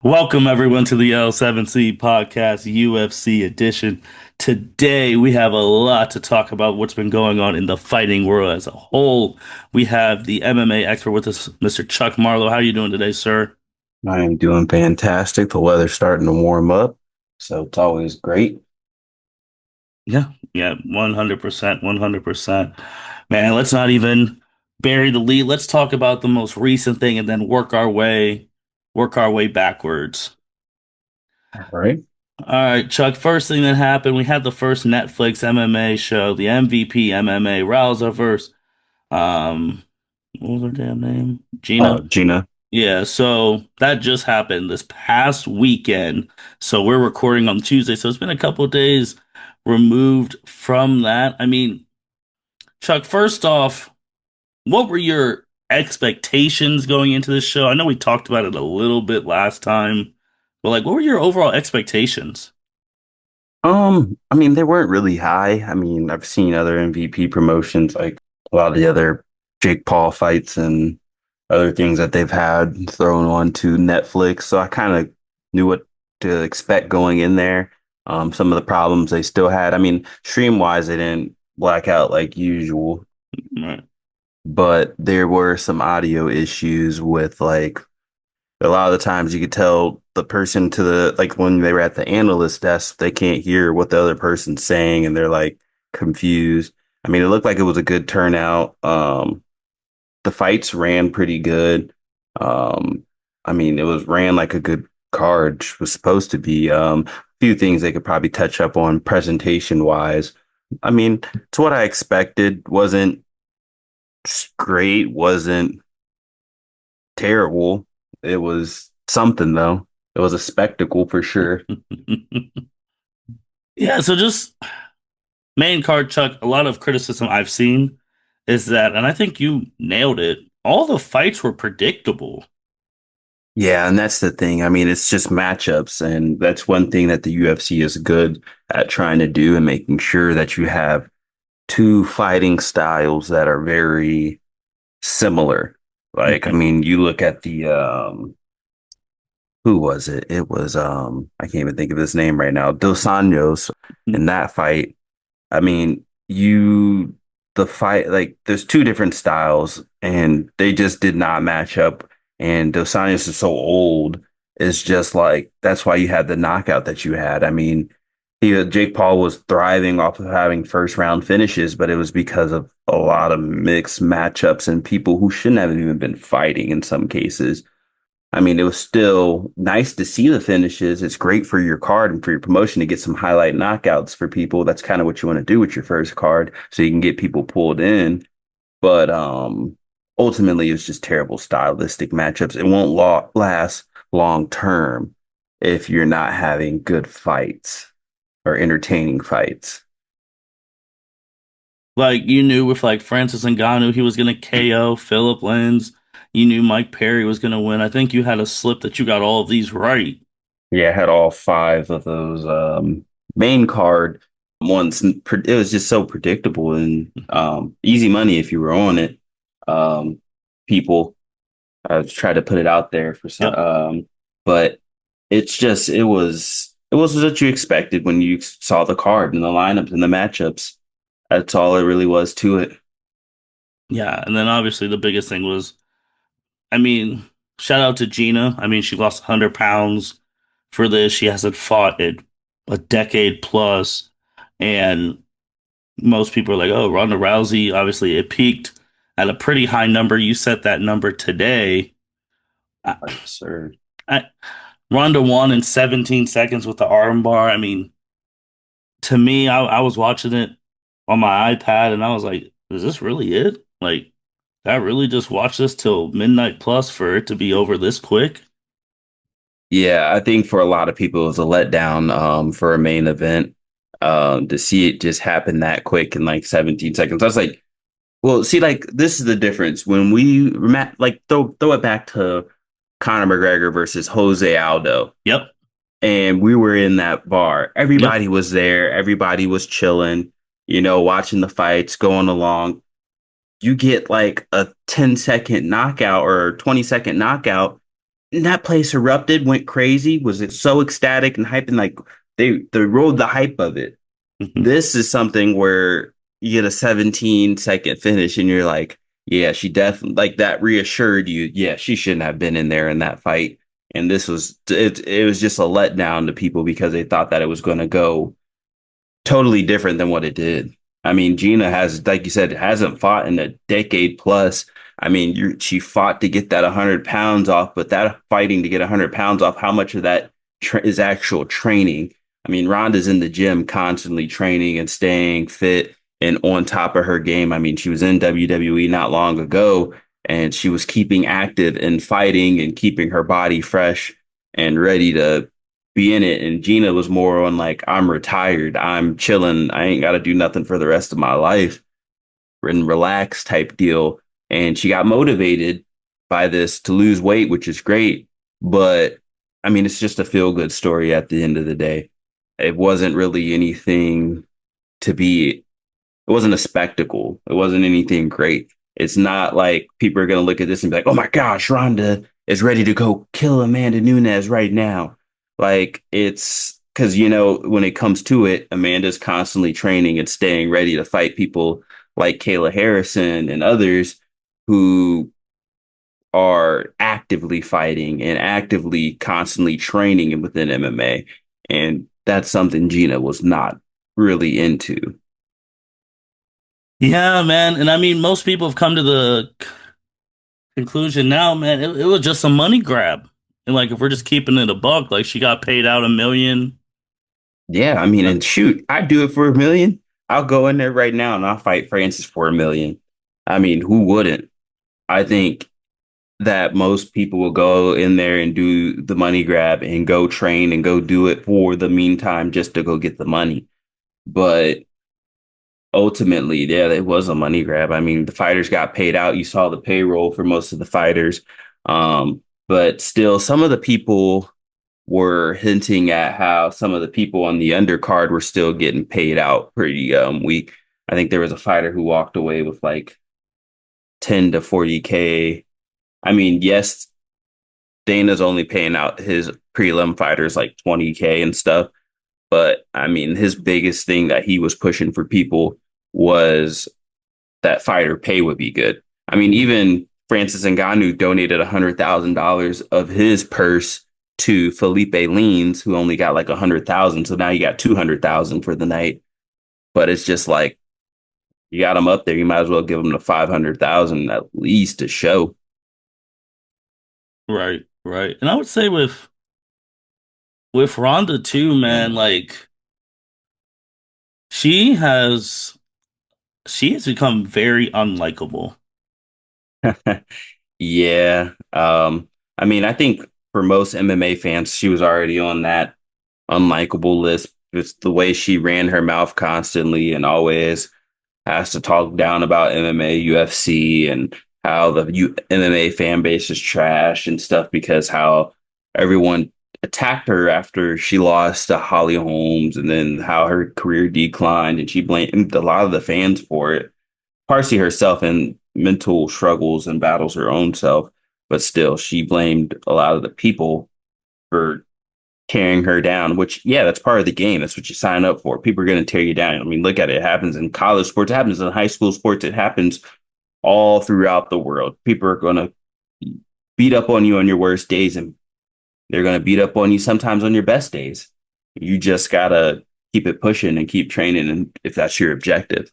Welcome everyone to the L7C podcast UFC edition. Today we have a lot to talk about what's been going on in the fighting world as a whole. We have the MMA expert with us, Mr. Chuck Marlowe. How are you doing today, sir? I am doing fantastic. The weather's starting to warm up, so it's always great. Yeah, yeah, 100%, 100%. Man, let's not even bury the lead. Let's talk about the most recent thing and then work our way backwards. All right. All right, Chuck. First thing that happened, we had the first Netflix MMA show, the MVP MMA Rousey versus what was her damn name? Gina. Gina. Yeah, so that just happened this past weekend. So we're recording on Tuesday, so it's been a couple days removed from that. I mean, Chuck, first off, what were your expectations going into this show? I know we talked about it a little bit last time, but like, what were your overall expectations? I mean, they weren't really high. I mean, I've seen other MVP promotions, like a lot of the other Jake Paul fights and other things that they've had thrown onto Netflix. So I kind of knew what to expect going in there. Some of the problems they still had. I mean, stream wise, they didn't black out like usual, Right. but there were some audio issues with like a lot of the times you could tell the person to the like when they were at the analyst desk, they can't hear what the other person's saying and they're like confused. I mean, it looked like it was a good turnout. The fights ran pretty good. Um, I mean, it was ran like a good card was supposed to be. A few things they could probably touch up on presentation wise. I mean, it's what I expected. Wasn't great, wasn't terrible. It was something though. It was a spectacle for sure. Yeah, so just main card, Chuck, a lot of criticism I've seen is that, and I think you nailed it, all the fights were predictable. Yeah, and that's the thing. I mean, it's just matchups, and that's one thing that the UFC is good at trying to do and making sure that you have two fighting styles that are very similar. Like, I Mhm. mean, you look at the who was it? It was I can't even think of his name right now. Dos Anjos in that fight. I mean, the fight, like, there's two different styles, and they just did not match up. And Dos Anjos is so old. It's just like, that's why you had the knockout that you had. I mean, Jake Paul was thriving off of having first round finishes, but it was because of a lot of mixed matchups and people who shouldn't have even been fighting in some cases. I mean, it was still nice to see the finishes. It's great for your card and for your promotion to get some highlight knockouts for people. That's kind of what you want to do with your first card so you can get people pulled in. But ultimately, it's just terrible stylistic matchups. It won't last long term if you're not having good fights or entertaining fights. Like you knew with like Francis Ngannou, he was gonna KO Philip Lins. You knew Mike Perry was gonna win. I think you had a slip that you got all of these right. Yeah, I had all five of those main card ones. It was just so predictable and easy money if you were on it. Um, People try to put it out there for some, Yep. but it was what you expected when you saw the card and the lineups and the matchups. That's all it really was to it. Yeah, and then obviously the biggest thing was, I mean, shout out to Gina. I mean, she lost 100 pounds for this. She hasn't fought in a decade plus, and most people are like, "Oh, Ronda Rousey." Obviously, it peaked at a pretty high number. You set that number today. I, Absurd. I, Ronda won in 17 seconds with the armbar. I mean, to me, I was watching it on my iPad, and I was like, "Is this really it? Like, I really just watched this till midnight plus for it to be over this quick?" Yeah, I think for a lot of people it was a letdown for a main event to see it just happen that quick in like 17 seconds. I was like, well, see, like this is the difference when like throw it back to Conor McGregor versus Jose Aldo, Yep. and we were in that bar. Yep. Everybody was there. Everybody was chilling, watching the fights, going along. You get like a 10-second knockout or 20-second knockout. that place erupted, went crazy. Was it so ecstatic and hyped and like they rode the hype of it. Mhm. This is something where you get a 17-second finish and you're like, yeah, she definitely like that reassured you, yeah, she shouldn't have been in there in that fight. And this was it was just a letdown to people because they thought that it was going to go totally different than what it did. I mean, Gina has, like you said, hasn't fought in a decade plus. I mean, she fought to get that 100 pounds off, but that fighting to get 100 pounds off, how much of that is actual training? I mean, Ronda's in the gym constantly training and staying fit and on top of her game. I mean, she was in WWE not long ago and she was keeping active and fighting and keeping her body fresh and ready to be in it. And Gina was more on like, I'm retired, I'm chilling, I ain't got to do nothing for the rest of my life and relax type deal. And she got motivated by this to lose weight, which is great. But I mean, it's just a feel good story at the end of the day. It wasn't really anything to be it wasn't a spectacle. It wasn't anything great. It's not like people are going to look at this and be like, oh my gosh, Ronda is ready to go kill Amanda Nunes right now. Like, it's because, when it comes to it, Amanda's constantly training and staying ready to fight people like Kayla Harrison and others who are actively fighting and actively constantly training within MMA. And that's something Gina was not really into. Yeah, man. And I mean, most people have come to the conclusion now, man. It was just a money grab. And like, if we're just keeping it a buck, like she got paid out 1 million. Yeah, I mean, and shoot, I'd do it for 1 million. I'll go in there right now and I'll fight Francis for 1 million. I mean, who wouldn't? I think that most people will go in there and do the money grab and go train and go do it for the meantime just to go get the money. But ultimately, yeah, it was a money grab. I mean, the fighters got paid out. You saw the payroll for most of the fighters. But still, some of the people were hinting at how some of the people on the undercard were still getting paid out pretty weak. I think there was a fighter who walked away with like 10 to 40K. I mean, yes, Dana's only paying out his prelim fighters like 20K and stuff, but I mean, his biggest thing that he was pushing for people was that fighter pay would be good. I mean, even Francis Ngannou donated $100,000 of his purse to Felipe Leans, who only got like 100,000. So now you got 200,000 for the night. But it's just like you got him up there, you might as well give him the 500,000 at least to show. Right, right. And I would say with Rhonda too, man, like she has she has become very unlikable. Yeah. I mean, I think for most MMA fans, she was already on that unlikable list. It's the way she ran her mouth constantly and always has to talk down about MMA, UFC, and how the MMA fan base is trash and stuff because how everyone attacked her after she lost to Holly Holmes and then how her career declined and she blamed a lot of the fans for it. Partially herself and mental struggles and battles her own self, but still she blamed a lot of the people for tearing her down, which, yeah, that's part of the game. That's what you sign up for. People are going to tear you down. I mean, look at it. It happens in college sports, it happens in high school sports, it happens all throughout the world. People are going to beat up on you on your worst days, and they're going to beat up on you sometimes on your best days. You just got to keep it pushing and keep training. And if that's your objective,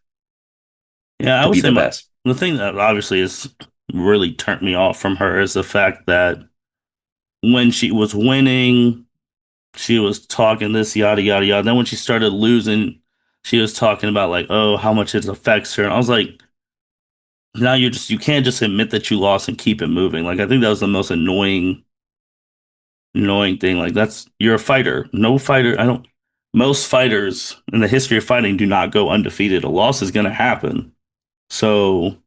Yeah, I to would be say the my best. the thing that obviously has really turned me off from her is the fact that when she was winning, she was talking this yada yada yada. Then when she started losing, she was talking about like, oh, how much it affects her. And I was like, now you can't just admit that you lost and keep it moving. Like I think that was the most annoying thing. Like that's you're a fighter. No fighter, I don't most fighters in the history of fighting do not go undefeated. A loss is gonna happen. So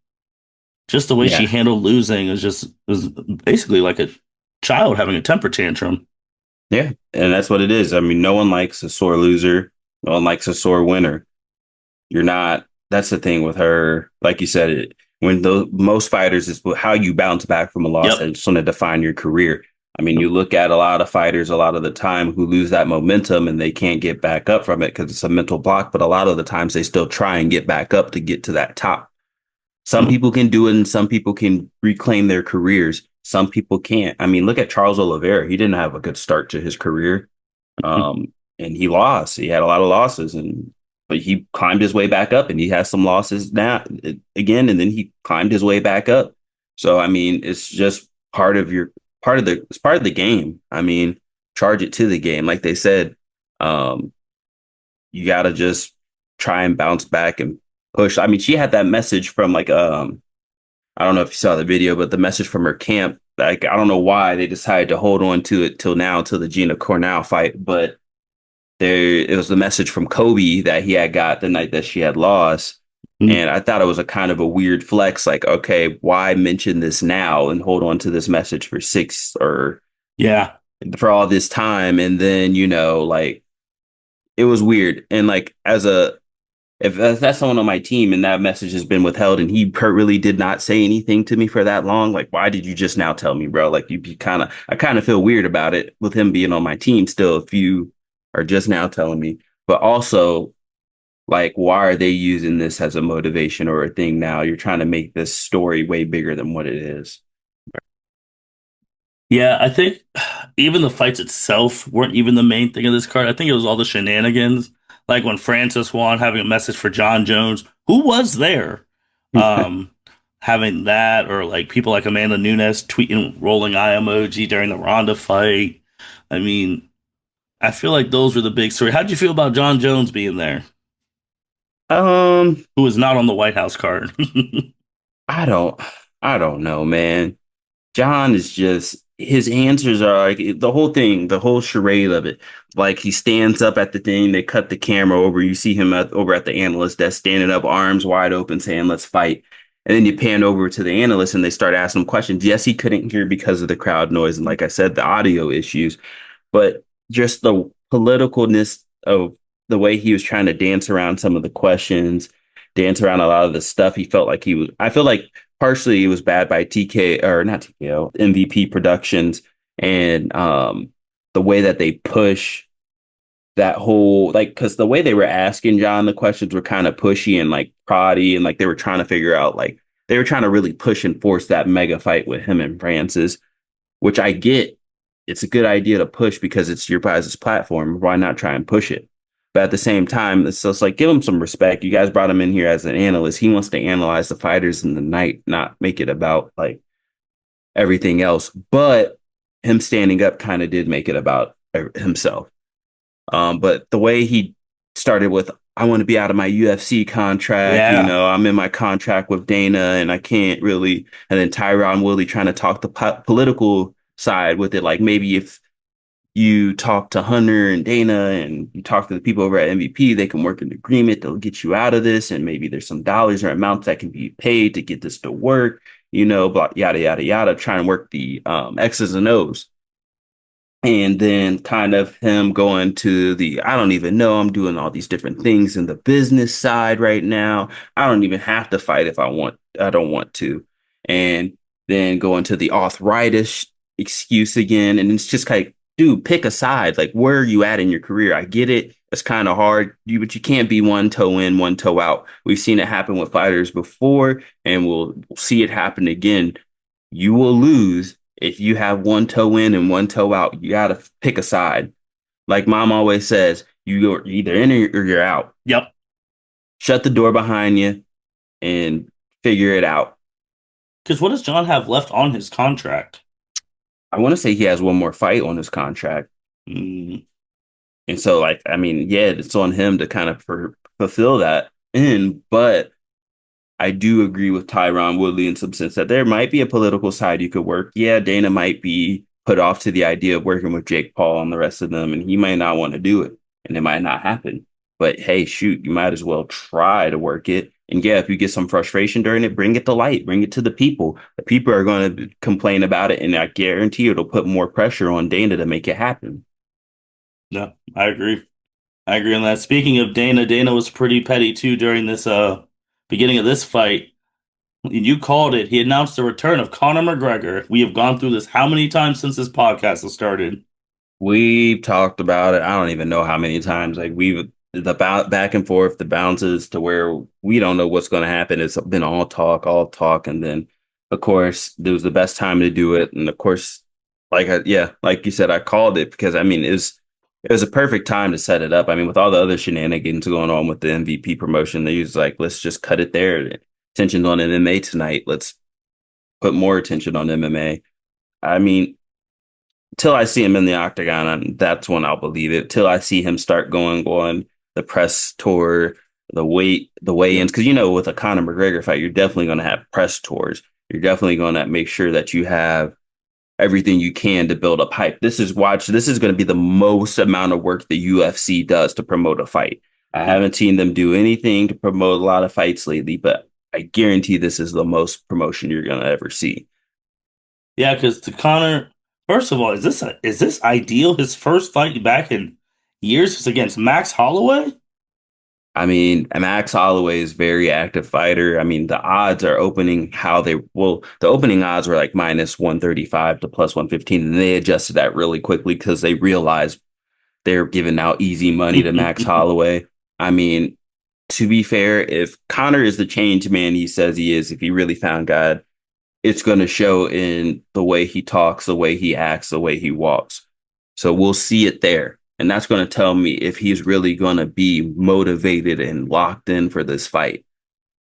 just the way she Yeah. handled losing is basically like a child having a temper tantrum. Yeah. And that's what it is. I mean, no one likes a sore loser. No one likes a sore winner. You're not, that's the thing with her. Like you said, when the most fighters is how you bounce back from a loss Yep. and it's going to define your career. I mean, you look at a lot of fighters a lot of the time who lose that momentum and they can't get back up from it because it's a mental block, but a lot of the times they still try and get back up to get to that top. Some Mm, people can do it and some people can reclaim their careers. Some people can't. I mean, look at Charles Oliveira. He didn't have a good start to his career. mm. And he lost. He had a lot of losses and but he climbed his way back up and he has some losses now again and then he climbed his way back up. So I mean, it's just part of the game. I mean, charge it to the game. Like they said, um, you gotta just try and bounce back and push. I mean, she had that message from like I don't know if you saw the video, but the message from her camp, like I don't know why they decided to hold on to it till now, till the Gina Cornell fight, but there it was the message from Kobe that he had got the night that she had lost. Mm. And I thought it was a kind of a weird flex, like, okay, why mention this now and hold on to this message for six or Yeah. for all this time? And then, like it was weird. And like as a if that's someone on my team and that message has been withheld and he really did not say anything to me for that long, like why did you just now tell me, bro? Like I kind of feel weird about it with him being on my team still if you are just now telling me. But also like why are they using this as a motivation or a thing now? You're trying to make this story way bigger than what it is. Yeah, I think even the fights itself weren't even the main thing of this card. I think it was all the shenanigans. Like when Francis won, having a message for John Jones, who was there. Um, Having that, or like people like Amanda Nunes tweeting rolling eye emoji during the Ronda fight. I mean, I feel like those were the big story. How'd you feel about John Jones being there, um, who was not on the White House card? I don't I don't know, man. John is just his answers are like the whole thing, the whole charade of it. Like he stands up at the thing, they cut the camera over. You see him over at the analyst desk, standing up, arms wide open, saying, "Let's fight." And then you pan over to the analyst, and they start asking him questions. Yes, he couldn't hear because of the crowd noise, and like I said, the audio issues. But just the politicalness of the way he was trying to dance around some of the questions, dance around a lot of the stuff. He felt like he was. I feel like partially it was bad by TK or not TKO MVP Productions and the way that they push that whole like because the way they were asking John the questions were kind of pushy and like proddy and like they were trying to figure out like they were trying to really push and force that mega fight with him and Francis, which I get. It's a good idea to push because it's your guys' platform. Why not try and push it? But at the same time, it's like give him some respect. You guys brought him in here as an analyst. He wants to analyze the fighters in the night, not make it about like everything else. But him standing up kind of did make it about himself. But the way he started with, I want to be out of my UFC contract. Yeah. I'm in my contract with Dana and I can't really. And then Tyron Woodley trying to talk the political side with it. Like maybe if you talk to Hunter and Dana and you talk to the people over at MVP, they can work an agreement. They'll get you out of this. And maybe there's some dollars or amounts that can be paid to get this to work, blah, yada, yada, yada, trying to work the X's and O's. And then kind of him going to the, I don't even know, I'm doing all these different things in the business side right now. I don't even have to fight if I don't want to. And then going to the arthritis excuse again. And it's just like, dude, pick a side. Like, where are you at in your career? I get it. It's kind of hard, but you can't be one toe in, one toe out. We've seen it happen with fighters before, and we'll see it happen again. You will lose if you have one toe in and one toe out. You got to pick a side. Like mom always says, you're either in or you're out. Yep. Shut the door behind you and figure it out. Because what does John have left on his contract? I want to say he has one more fight on his contract. Mm, And so, like, I mean, yeah, it's on him to kind of fulfill that in, but I do agree with Tyron Woodley in some sense that there might be a political side you could work. Yeah, Dana might be put off to the idea of working with Jake Paul and the rest of them, and he might not want to do it, and it might not happen. But hey, shoot, you might as well try to work it. And yeah, if you get some frustration during it, bring it to light, bring it to the people. The people are going to complain about it, and I guarantee it'll put more pressure on Dana to make it happen. no, I agree. I agree on that. Speaking of Dana, Dana was pretty petty too during this beginning of this fight. You called it. He announced the return of Conor McGregor. We have gone through this how many times since this podcast has started? We've talked about it. I don't even know how many times. Like we've back and forth, the bounces to where we don't know what's going to happen. It's been all talk, and then of course it was the best time to do it. And of course, yeah, like you said, I called it because I mean it was a perfect time to set it up. I mean, with all the other shenanigans going on with the MVP promotion, they was like, let's just cut it there. Attention on MMA tonight. Let's put more attention on MMA. I mean, till I see him in the octagon, and that's when I'll believe it. Till I see him start going on the press tour, the Yeah. weigh-ins, because with a Conor McGregor fight, you're definitely going to have press tours. You're definitely going to make sure that you have everything you can to build up hype. This is going to be the most amount of work the UFC does to promote a fight. I Mhm. haven't seen them do anything to promote a lot of fights lately, but I guarantee this is the most promotion you're going to ever see. Yeah, because to Connor, first of all, is this ideal? His first fight back in years was against Max Holloway? I mean, Max Holloway is a very active fighter. I mean, the odds are opening the opening odds were like minus 135 to plus 115, and they adjusted that really quickly because they realized they're giving out easy money to Max Holloway. I mean, to be fair, if Connor is the change man he says he is, if he really found God, it's going to show in the way he talks, the way he acts, the way he walks. So we'll see it there. And that's going to tell me if he's really going to be motivated and locked in for this fight.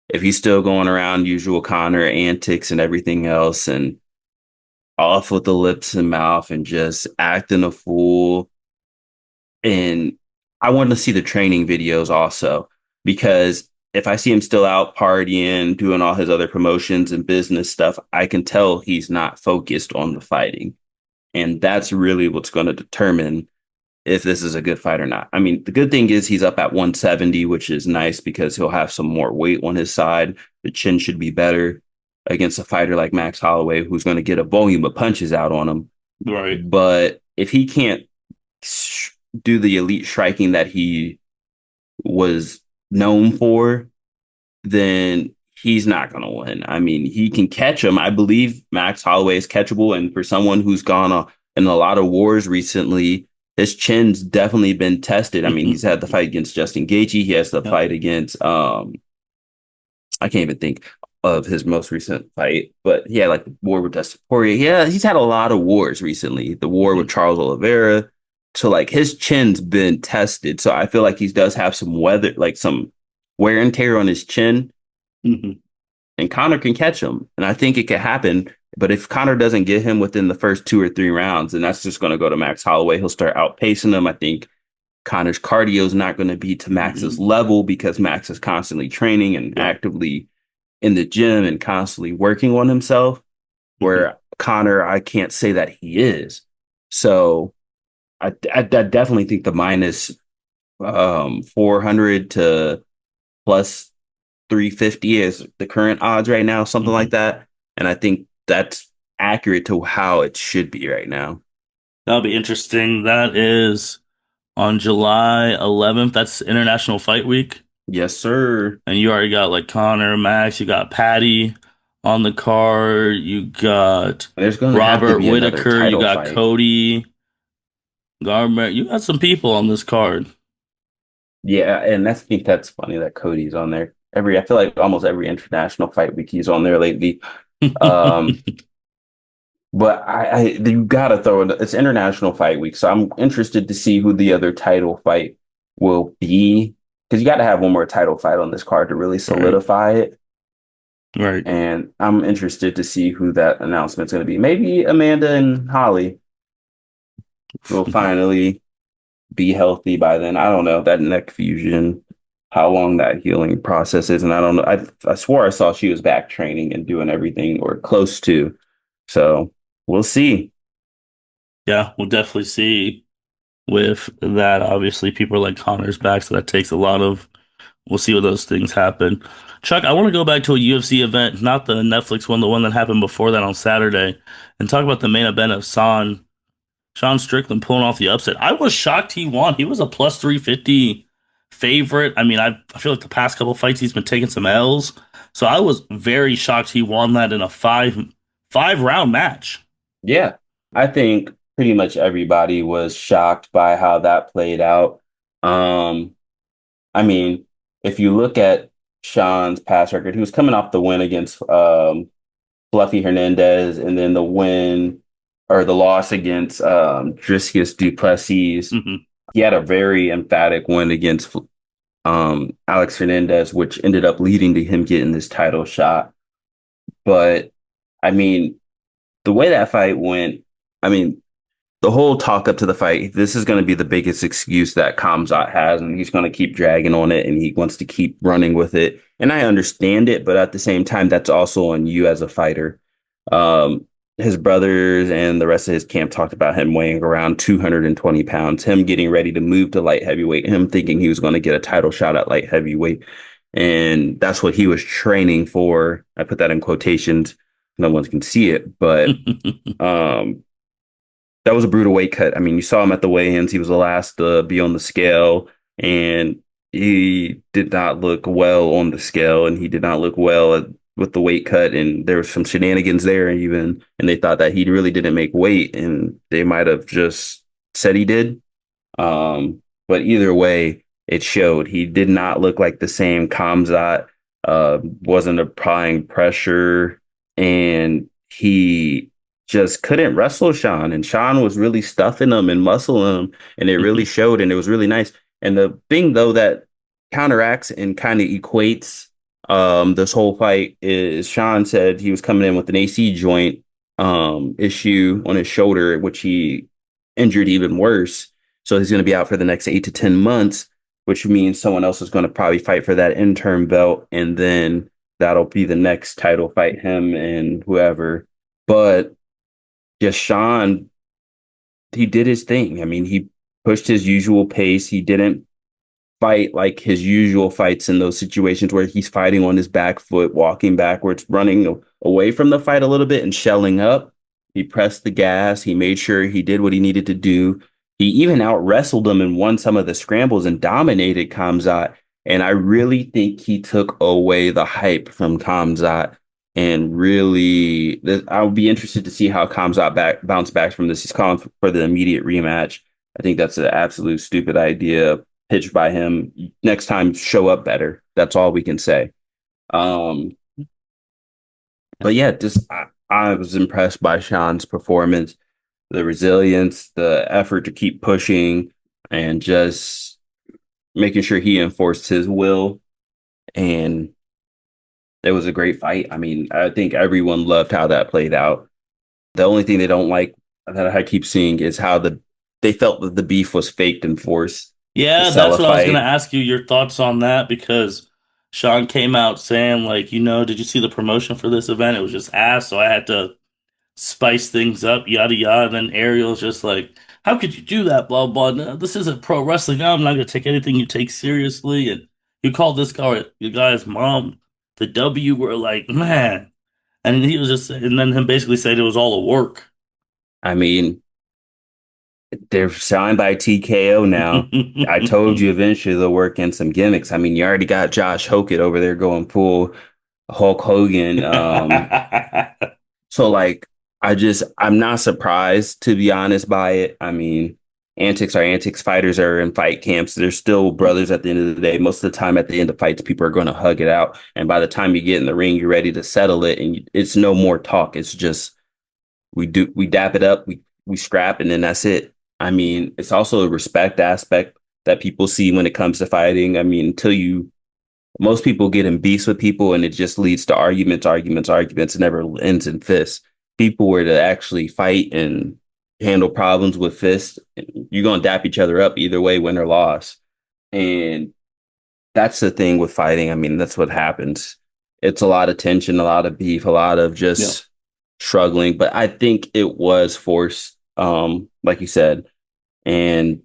If he's still going around usual Connor antics and everything else and off with the lips and mouth and just acting a fool. And I want to see the training videos also because if I see him still out partying, doing all his other promotions and business stuff, I can tell he's not focused on the fighting. And that's really what's going to determine if this is a good fight or not. I mean, the good thing is he's up at 170, which is nice because he'll have some more weight on his side. The chin should be better against a fighter like Max Holloway, who's going to get a volume of punches out on him. Right. But if he can't do the elite striking that he was known for, then he's not going to win. I mean, he can catch him. I believe Max Holloway is catchable. And for someone who's gone in a lot of wars recently, his chin's definitely been tested. I mean, he's had the fight against Justin Gaethje. He has the Yep. fight against I can't even think of his most recent fight, but yeah, like the war with Dustin Poirier. Yeah, he's had a lot of wars recently. The war with Mhm. Charles Oliveira. So like his chin's been tested. So I feel like he does have some wear and tear on his chin, Mhm. and Connor can catch him. And I think it could happen. But if Connor doesn't get him within the first 2 or 3 rounds, then that's just going to go to Max Holloway. He'll start outpacing him. I think Connor's cardio is not going to be to Max's Mhm. level because Max is constantly training and Right. actively in the gym and constantly working on himself. Mhm. Where Connor, I can't say that he is. So I definitely think the minus 400 to plus 350 is the current odds right now, something like Mhm. that. And I think that's accurate to how it should be right now. That'll be interesting. That is on July 11th. That's International Fight Week. Yes, sir. And you already got like Connor, Max, you got Patty on the card, you got There's going to have to Robert be another Whitaker, you title got fight. Cody Garbrandt, you got some people on this card. Yeah, and I think that's funny that Cody's on there. I feel like almost every international fight week he's on there lately. Um, but you gotta throw it. It's International Fight Week, so I'm interested to see who the other title fight will be because you got to have one more title fight on this card to really Right, solidify it. right. And I'm interested to see who that announcement's going to be. Maybe Amanda and Holly will finally be healthy by then. I don't know that neck fusion, how long that healing process is, and I don't know. I swore I saw she was back training and doing everything or close to. So we'll see. Yeah, we'll definitely see with that. Obviously, people are like Connor's back, so that takes a lot of. We'll see what those things happen. Chuck, I want to go back to a UFC event, not the Netflix one, the one that happened before that on Saturday, and talk about the main event of Sean Strickland pulling off the upset. I was shocked he won. He was a plus 350 favorite. I mean, I feel like the past couple fights he's been taking some L's, So I was very shocked he won that in a five round match. Yeah, I think pretty much everybody was shocked by how that played out. Um, I mean, if you look at Sean's past record, he was coming off the win against Fluffy Hernandez, and then the win or the loss against Driscus Duplessis. Hmm. He had a very emphatic win against Alex Hernandez, which ended up leading to him getting this title shot. But I mean, the way that fight went, I mean, the whole talk up to the fight, this is going to be the biggest excuse that Kamzat has, and he's going to keep dragging on it, and he wants to keep running with it. And I understand it, but at the same time, that's also on you as a fighter. Um, his brothers and the rest of his camp talked about him weighing around 220 pounds, him getting ready to move to light heavyweight, him thinking he was going to get a title shot at light heavyweight. And that's what he was training for. I put that in quotations. No one can see it, but um, that was a brutal weight cut. I mean, you saw him at the weigh-ins. He was the last to be on the scale, and he did not look well on the scale, and he did not look well with the weight cut. And there was some shenanigans there, even, and they thought that he really didn't make weight, and they might have just said he did. But either way, it showed. He did not look like the same Kamzat, wasn't applying pressure, and he just couldn't wrestle Sean. And Sean was really stuffing him and muscling him, and it really showed, and it was really nice. And the thing, though, that counteracts and kind of equates this whole fight is Sean said he was coming in with an AC joint issue on his shoulder, which he injured even worse. So he's going to be out for the next 8 to 10 months, which means someone else is going to probably fight for that interim belt. And then that'll be the next title fight, him and whoever. But just Sean, he did his thing. I mean, he pushed his usual pace. He didn't fight like his usual fights in those situations where he's fighting on his back foot, walking backwards, running away from the fight a little bit and shelling up. He pressed the gas. He made sure he did what he needed to do. He even out wrestled him and won some of the scrambles and dominated Kamzat. And I really think he took away the hype from Kamzat. And really, I'll be interested to see how Kamzat bounce back from this. He's calling for the immediate rematch. I think that's an absolute stupid idea pitched by him. Next time, show up better. That's all we can say. Um, but yeah, I was impressed by Sean's performance, the resilience, the effort to keep pushing, and just making sure he enforced his will. And it was a great fight. I mean, I think everyone loved how that played out. The only thing they don't like that I keep seeing is how they felt that the beef was faked and forced to Yeah, sell that's a what I was gonna fight. ask you your thoughts on that because Sean came out saying like, did you see the promotion for this event? It was just ass, so I had to spice things up, yada yada. And then Ariel's just like, how could you do that? Blah blah. No, this isn't pro wrestling. I'm not gonna take anything you take seriously. And you called this guy your guy's mom the W. We're like, man. And he was just, and then him basically said it was all a work. I mean, they're signed by TKO now. I told you eventually they'll work in some gimmicks. I mean, you already got Josh Hockett over there going full Hulk Hogan. So like I'm not surprised to be honest by it. I mean, antics are antics. Fighters are in fight camps. They're still brothers at the end of the day. Most of the time at the end of fights, people are going to hug it out. And by the time you get in the ring, you're ready to settle it. And it's no more talk. It's just we dap it up, we scrap, and then that's it. I mean, it's also a respect aspect that people see when it comes to fighting. I mean, most people get in beefs with people and it just leads to arguments, arguments, arguments, and never ends in fists. People were to actually fight and handle problems with fists, you're gonna dap each other up either way, win or loss. And that's the thing with fighting. I mean, that's what happens. It's a lot of tension, a lot of beef, a lot of Yeah. just struggling. But I think it was forced, like you said. And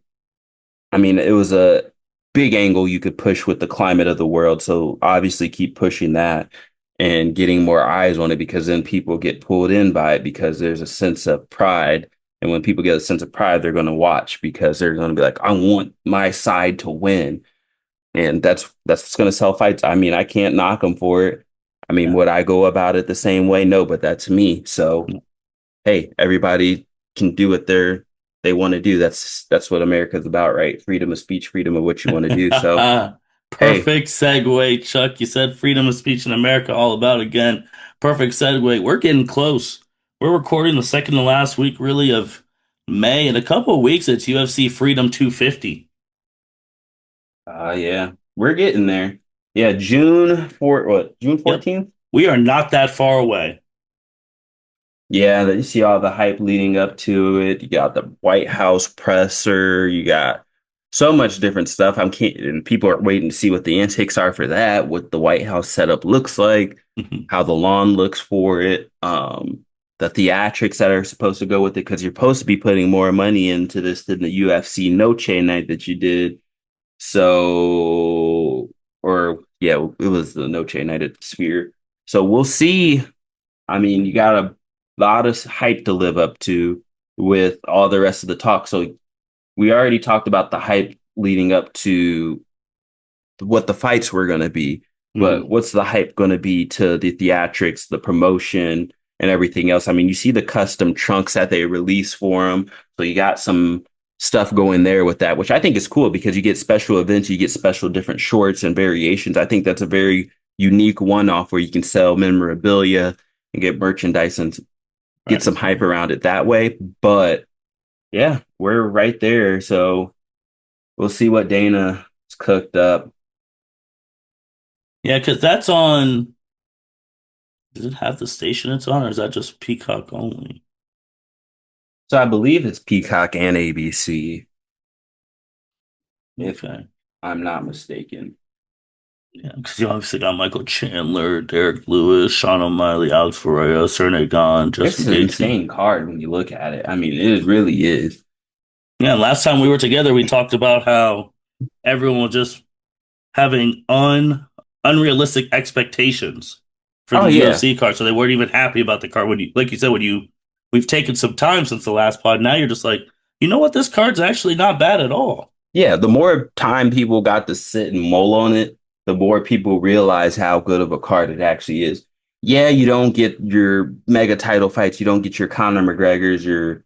I mean, it was a big angle you could push with the climate of the world. So obviously keep pushing that and getting more eyes on it because then people get pulled in by it because there's a sense of pride. And when people get a sense of pride, they're going to watch because they're going to be like, I want my side to win. And that's going to sell fights. I mean, I can't knock them for it. I mean, Yeah. would I go about it the same way? No, but that's me. So, hey, everybody can do what they want to do. That's what America's about, right? Freedom of speech, freedom of what you want to do. So, hey, Perfect segue, Chuck. You said freedom of speech in America all about again. Perfect segue. We're getting close. We're recording the second to last week, really, of May. In a couple of weeks, it's UFC Freedom 250. yeah, we're getting there. Yeah, June Yep. 14th? We are not that far away. Yeah, you see all the hype leading up to it. You got the White House presser. You got so much different stuff. And people are waiting to see what the antics are for that, what the White House setup looks like, how the lawn looks for it, the theatrics that are supposed to go with it, because you're supposed to be putting more money into this than the UFC no chain night that you did. So, or yeah, it was the no chain night at the Sphere. So we'll see. I mean, you got a lot of hype to live up to with all the rest of the talk. So we already talked about the hype leading up to what the fights were going to be, but Mhm. what's the hype going to be to the theatrics, the promotion, and everything else? I mean, you see the custom trunks that they release for them. So you got some stuff going there with that, which I think is cool because you get special events, you get special different shorts and variations. I think that's a very unique one off where you can sell memorabilia and get merchandise and get Right. some hype around it that way. But yeah, we're right there. So we'll see what Dana's cooked up. Yeah, because that's on. Does it have the station it's on, or is that just Peacock only? So I believe it's Peacock and ABC, if Okay. I'm not mistaken. Yeah, because you obviously got Michael Chandler, Derek Lewis, Sean O'Malley, Alex Ferreira, Sergey Gone, It's Justin an Gaethje. insane card when you look at it. I mean, it really is. Yeah, last time we were together, we talked about how everyone was just having unrealistic expectations for Oh the yeah. UFC card, so they weren't even happy about the card. When you, like you said, when you we've taken some time since the last pod, now you're just like, you know what, this card's actually not bad at all. Yeah, the more time people got to sit and mull on it, the more people realize how good of a card it actually is. Yeah, you don't get your mega title fights, you don't get your Conor McGregors, your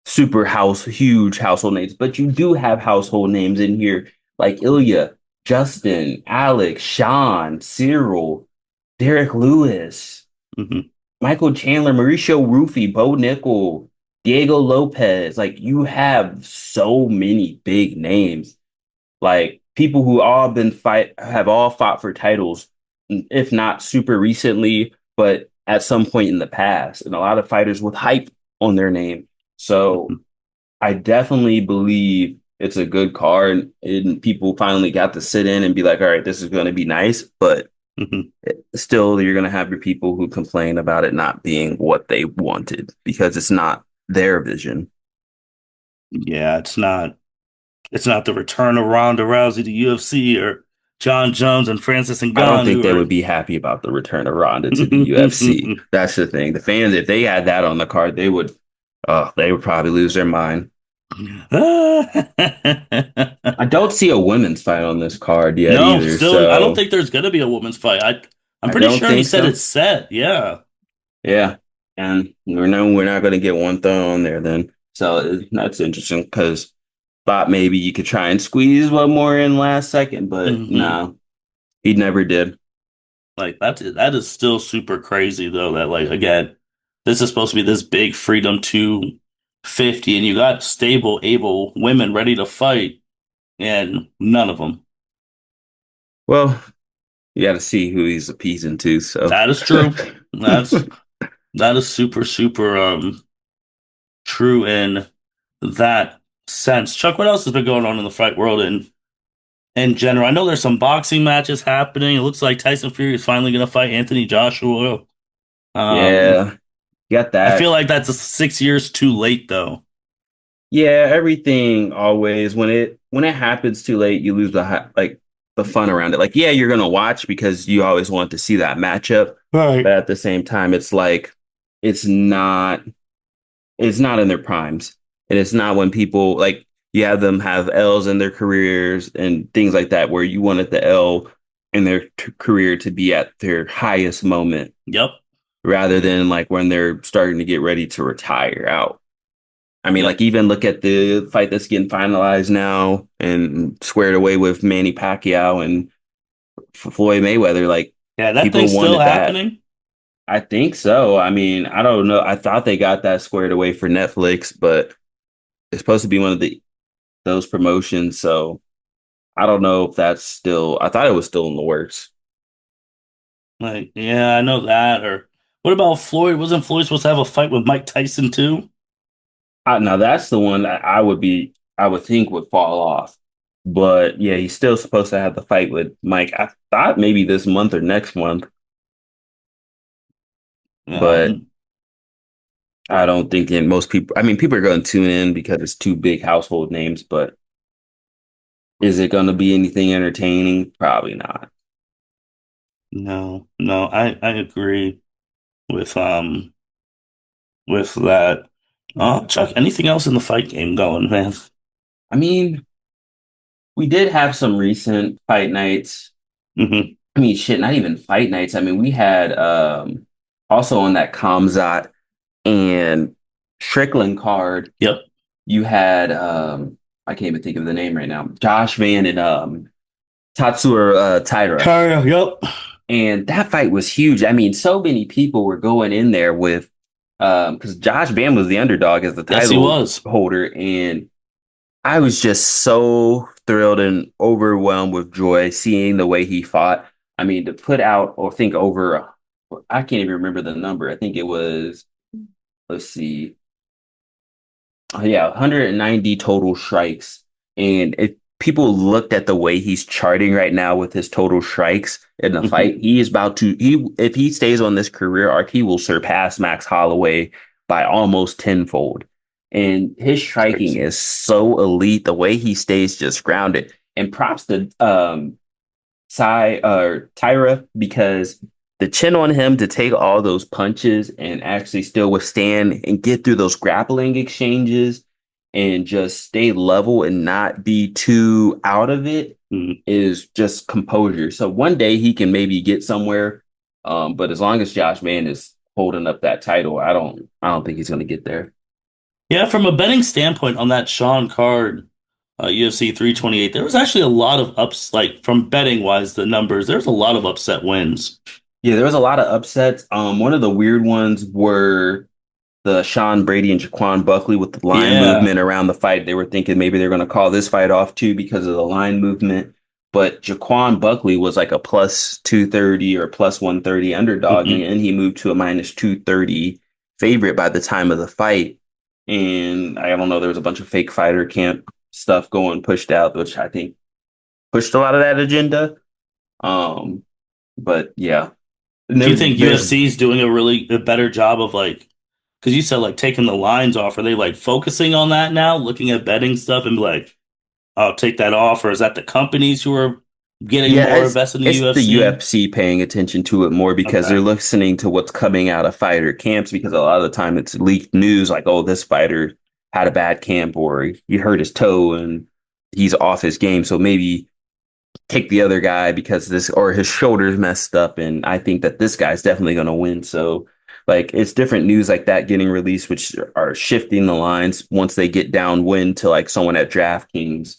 huge household names, but you do have household names in here like Ilya, Justin, Alex, Sean, Cyril, Derek Lewis, Hmm. Michael Chandler, Mauricio Rufy, Bo Nickel, Diego Lopez. Like you have so many big names, like people who all been fight have all fought for titles, if not super recently, but at some point in the past, and a lot of fighters with hype on their name. So I definitely believe it's a good card, and people finally got to sit in and be like, all right, this is going to be nice. But Hmm. still, you're going to have your people who complain about it not being what they wanted because it's not their vision. Yeah, it's not the return of Ronda Rousey to UFC or John Jones and Francis I don't think Ngannou they or would be happy about the return of Ronda to the UFC. That's the thing. The fans, if they had that on the card, they would probably lose their mind. I don't see a women's fight on this card yet No, either, still, I don't so think there's gonna be a woman's fight. I'm I pretty don't sure he think said so. it's set. Yeah. Yeah, and we're not going to get one thrown on there then. So that's interesting because thought maybe you could try and squeeze one more in last second, but Hmm. no, he never did. Like that is still super crazy though. That like again, this is supposed to be this big Freedom 250, and you got stable, able women ready to fight, and none of them. Well, you got to see who he's appeasing to. So That is true. That's that is super super true in that sense. Chuck, what else has been going on in the fight world in general? I know there's some boxing matches happening. It looks like Tyson Fury is finally going to fight Anthony Joshua. Um, yeah, got I feel that. like that's 6 years too late, though. Yeah, everything always when it happens too late, you lose like the fun around it. Like, yeah, you're gonna watch because you always want to see that matchup, but Right. at the same time, it's like it's not it's not in their primes. And it's not when people like you have them have L's in their careers and things like that, where you wanted the L in their career to be at their highest moment Yep. rather than like when they're starting to get ready to retire out. I mean, Yep. like even look at the fight that's getting finalized now and squared away with Manny Pacquiao and Floyd Mayweather. Like Yeah, that people thing's still wanted that. happening. I think so. I mean, I don't know. I thought they got that squared away for Netflix, but it's supposed to be one of the those promotions. So I don't know if that's still. I thought it was still in the works. Like, yeah, I know that. Or what about Floyd? Wasn't Floyd supposed to have a fight with Mike Tyson too? Now that's the one that I would be. I would think would fall off. But yeah, he's still supposed to have the fight with Mike. I thought maybe this month or next month, but Um, I don't think in most people. I mean, people are going to tune in because it's two big household names. But is it going to be anything entertaining? Probably not. no, no, I agree with with that. Chuck, anything else in the fight game going, man? I mean, we did have some recent fight nights. Hmm. I mean, shit, not even fight nights. I mean, we had also on that Kamzat and Strickland card, Yep. you had I can't even think of the name right now. Josh Van and Tatsuro Taira. Carano, yep. And that fight was huge. I mean, so many people were going in there with because Josh Van was the underdog as the Yes, he title was. holder, and I was just so thrilled and overwhelmed with joy seeing the way he fought. I mean, to put out or think over, I can't even remember the number. I think it was, let's see, oh, yeah, 190 total strikes. And if people looked at the way he's charting right now with his total strikes in the Hmm. fight, he is about to, if he stays on this career arc, he will surpass Max Holloway by almost tenfold. And his It's striking crazy. is so elite, the way he stays just grounded. And props to Tyra because the chin on him to take all those punches and actually still withstand and get through those grappling exchanges and just stay level and not be too out of it Mm. is just composure. So one day he can maybe get somewhere, but as long as Josh Mann is holding up that title, I don't think he's going to get there. Yeah, from a betting standpoint on that Sean card, UFC 328, there was actually a lot of ups, like from betting wise, the numbers, there's a lot of upset wins. Yeah, there was a lot of upsets. One of the weird ones were the Sean Brady and Jaquan Buckley with the line Yeah. movement around the fight. They were thinking maybe they're going to call this fight off too because of the line movement. But Jaquan Buckley was like a plus 230 or plus 130 underdog, Hmm. and he moved to a minus 230 favorite by the time of the fight. And I don't know, there was a bunch of fake fighter camp stuff going pushed out, which I think pushed a lot of that agenda. Um, but yeah, and Do you think there's UFC is doing a better job of like, because you said like taking the lines off, are they like focusing on that now, looking at betting stuff and be like, I'll take that off, or is that the companies who are getting Yeah, more it's invested in the it's the UFC? UFC paying attention to it more because they're Okay. listening to what's coming out of fighter camps because a lot of the time it's leaked news like, oh, this fighter had a bad camp or he hurt his toe and he's off his game. So maybe take the other guy because this or his shoulder's messed up and I think that this guy's definitely going to win. So like it's different news like that getting released which are shifting the lines once they get downwind to like someone at DraftKings,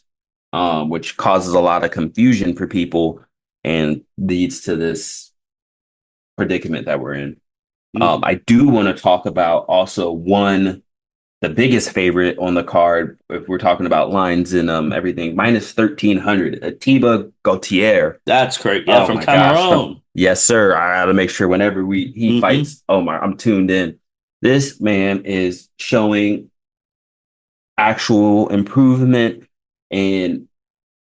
which causes a lot of confusion for people and leads to this predicament that we're in. Mm. I do want to talk about also one the biggest favorite on the card, if we're talking about lines and everything, minus 1300, Atiba Gautier. That's great. Yeah, Oh from my gosh. Cameroon. Yes, sir. I gotta make sure whenever we he Hmm. fights, oh my, I'm tuned in. This man is showing actual improvement and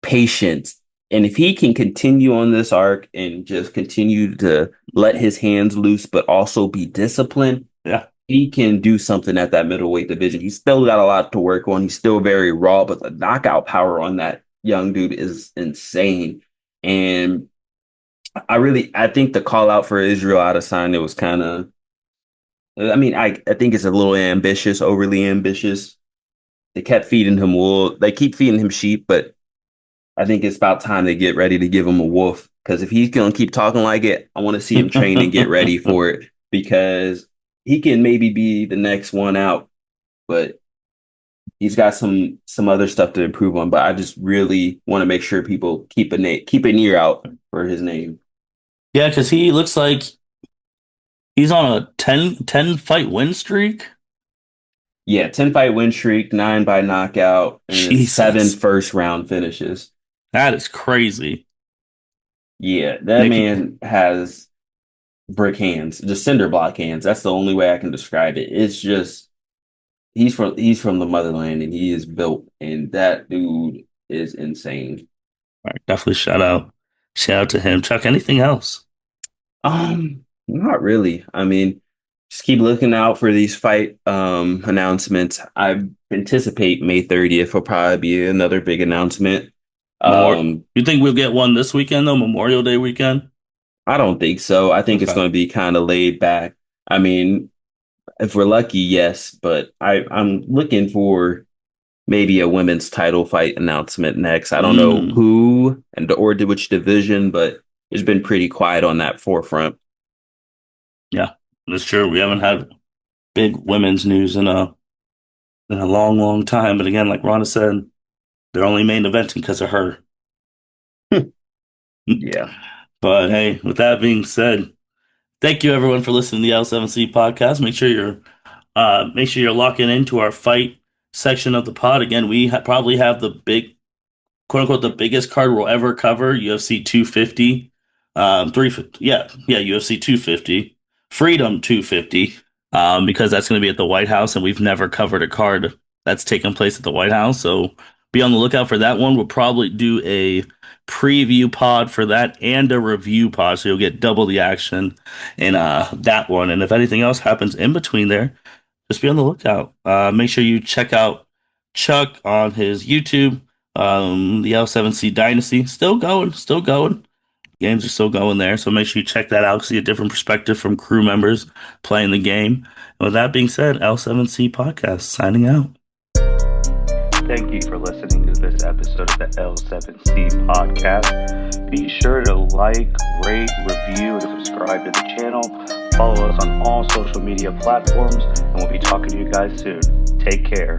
patience. And if he can continue on this arc and just continue to let his hands loose, but also be disciplined, Yeah. he can do something at that middleweight division. He's still got a lot to work on. He's still very raw, but the knockout power on that young dude is insane. And I think the call out for Israel Adesanya was kind of, I mean, I think it's a little ambitious, overly ambitious. They kept feeding him wool. They keep feeding him sheep, but I think it's about time they get ready to give him a wolf. Because if he's gonna keep talking like it, I want to see him train and get ready for it. Because he can maybe be the next one out, but he's got some other stuff to improve on. But I just really want to make sure people keep an ear out for his name. Yeah, because he looks like he's on a ten fight win streak. Yeah, 10 fight win streak, 9 by knockout, and then seven Jesus, first round finishes. that is crazy. Yeah, that Nick, man has brick hands, just cinder block hands. That's the only way I can describe it. It's just he's from the motherland and he is built, and that dude is insane. definitely shout out to him. Chuck, anything else? Not really. I mean, just keep looking out for these fight announcements. I anticipate May 30th will probably be another big announcement. Memorial. Um, You think we'll get one this weekend though? Memorial Day weekend. I don't think so. I think it's Okay. going to be kind of laid back. I mean, if we're lucky, yes, but I'm looking for maybe a women's title fight announcement next. I don't know Mm, who and or which division, but it's been pretty quiet on that forefront. yeah, that's true. We haven't had big women's news in a long, long time. But again, like Rhonda said, they're only main eventing because of her. Yeah. But hey, with that being said, thank you everyone for listening to the L7C podcast. Make sure you're locking into our fight section of the pod. Again, probably have the big quote unquote the biggest card we'll ever cover, UFC 250. 350. Yeah, UFC 250. Freedom 250. Because that's going to be at the White House, and we've never covered a card that's taken place at the White House. So be on the lookout for that one. We'll probably do a preview pod for that and a review pod, so you'll get double the action in that one. And if anything else happens in between there, just be on the lookout. Make sure you check out Chuck on his YouTube. The L7C Dynasty still going, still going. Games are still going there, so make sure you check that out. See a different perspective from crew members playing the game. And with that being said, L7C Podcast signing out. Thank you for listening to this episode of the L7C Podcast. Be sure to like, rate, review, and subscribe to the channel. Follow us on all social media platforms, and we'll be talking to you guys soon. Take care.